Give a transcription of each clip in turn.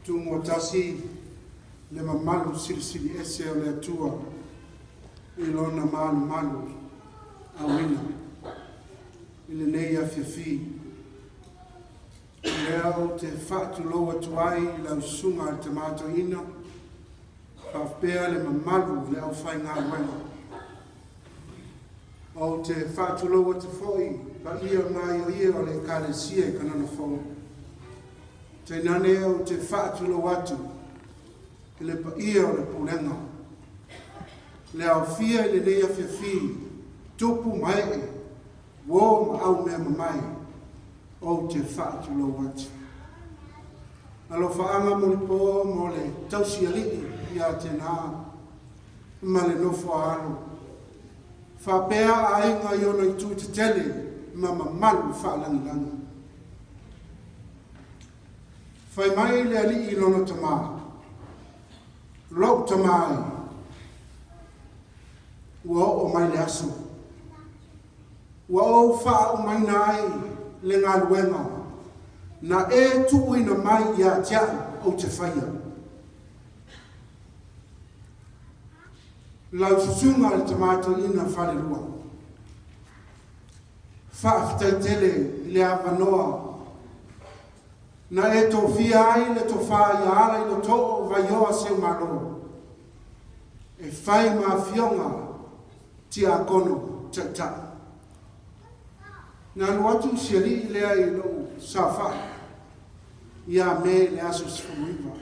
tungotasi le mamalu silisili ese o le atua i lona malu awina i le nei afiafi lea o te whaatulo atuai i lau sunga al tamato ina whawpea le mamalu le au whai ngā wena o te whaatulo atu foi pa ia mai o ia o le kalesia kanana fo te nane o te whaatulo atu i le pa ia o le pulenga le au fia i le nei afiafi tupu mai e wo ma au mea mamai o te whaatulo atu. Alo whaanga mo le po mo le tausi alii ia te nā ma le nofo alo. Whapea a inga i ono i tū te tele ma mamalu whaalangilangi. Whai mai le alii i lono tamā. Lok tamai. Ua o mai le aso. Ua o wha o mai nai le ngā luenga. Na e tu ina mai ia tia o te whaia. Lau susunga le tamato ina whare lua. Whaafitai tele le awanoa. Na e to fia ai le to wha i ala i lo to o vaioa se malo. E whai ma fionga tia kono tata. Nga luatu siari lea i lo sa ia me le aso sifuiva.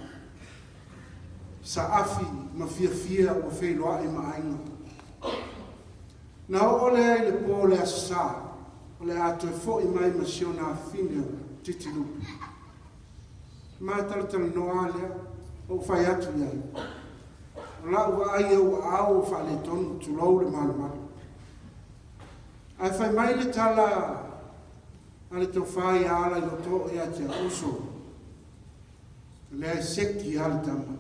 Sa afi ma fia o whailoa i maainga. Na o lea i le po le aso sa, o le ato e fo i mai ma siona fine titilupi. Ma talatala noa lea, o whai atu iai. O la ua ai au au whale tonu tulou le malu. Ai whai mai le tala ale tau whai ala i loto e a te uso. Lea i seki ale tama.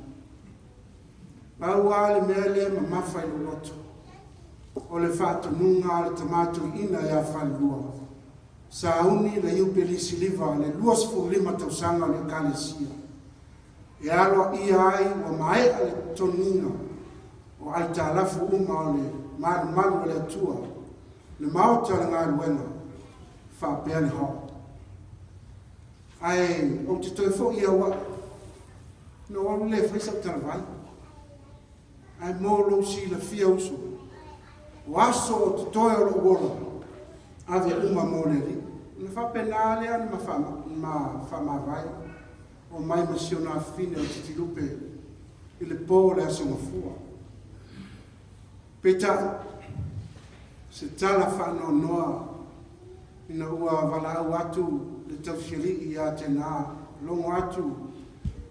Pau ale mea lea ma mawhai lo loto. O le whaato nunga ale tamato ina e a whai lua. Sa uni le iupelisi liva le luas fu lima tau sanga le kalesia. E alo ia ai wa mae ale tonina. O ale talafu uma o le malu le atua. Le mauta le ngā ruenga, whapea le ho. Ai, o te toi fo ia wa, no alu le whaisau tarawai. Ai mōlo si la fia uso. O aso o te toi o lo wola, ave uma mōleri. Na whape nā lea ni ma whamawai, o mai masiona fine o titi lupe, i le pō le aso mafua. Peta, se tala whano noa ina ua walau atu le tausiari i a te nā longo atu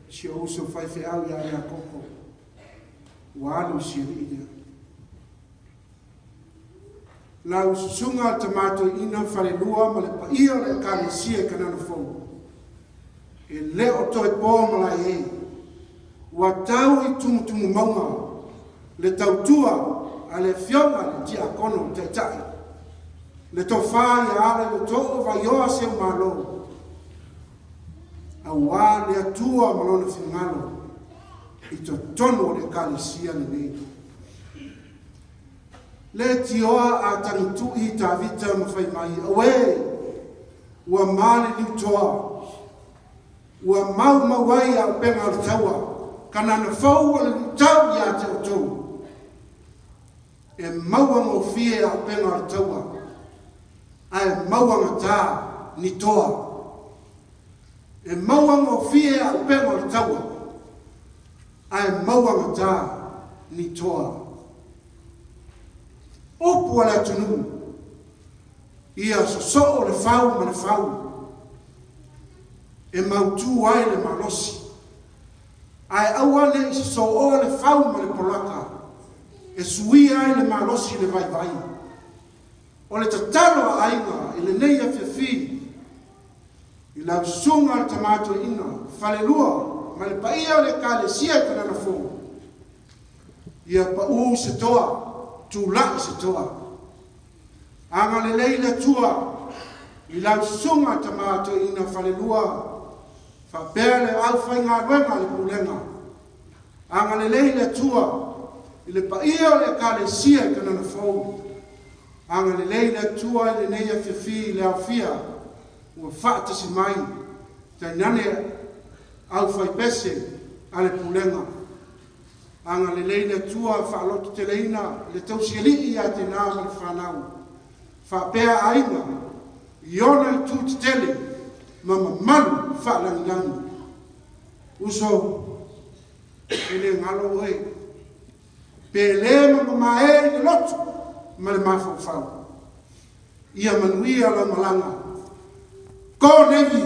si o uso whaiwhi au i a koko ua alu siari i rea. Lau sunga tamato ina whare lua ma le pa ia le kare sia kanana fau. E leo toi pō malai e ua tau i tumutumu maunga le tautua a le fionga le tia kono te tai. Le to whai ala le to o vaioa se malo. A wā le atua malona whingalo. I to tono le kalesia le nei. Le tioa a tangitu i ta vita mawhai mai. Awe, ua male liu toa. Ua mau mawai a penga al taua. Kanana fau a le tau ia te o tou. E mauanga o fie a penga ar taua. Ai mauanga tā ni toa. E mauanga o fie a penga ar taua. Ai mauanga tā ni toa. Opu ala tunu. Ia so o le fau ma le fau. E mautu ai le malosi. Ai awane i so o le fau ma le polaka. E sui ai le malosi le vai vai. O le tatalo a aiga, i le nei a fiafi, i lau sunga al tamato ina, whalelua, ma le paia o le kalesia kanana fō. Ia pa se toa, tūlai se toa. Anga le leila tua, i lau sunga tamato ina whalelua, Whapea le au whai ngā ruenga le pulenga. Anga le lei le tua, i le paia o le ka le sia i kanana fau. Anga le lei le tua i le neia whiwhi le au fia, ua whaatasi mai, tai nane au whai pese a le pulenga. Anga le lei le tua whaaloto te leina, le tausialii a te nā ma le whanau. Whapea ainga, iona i tū te tele, mama malu whaalangilangi. Uso, ele ngalo e, pe le mama mae le lotu, ma le mafau fau. Ia manuia la malanga. Ko nevi,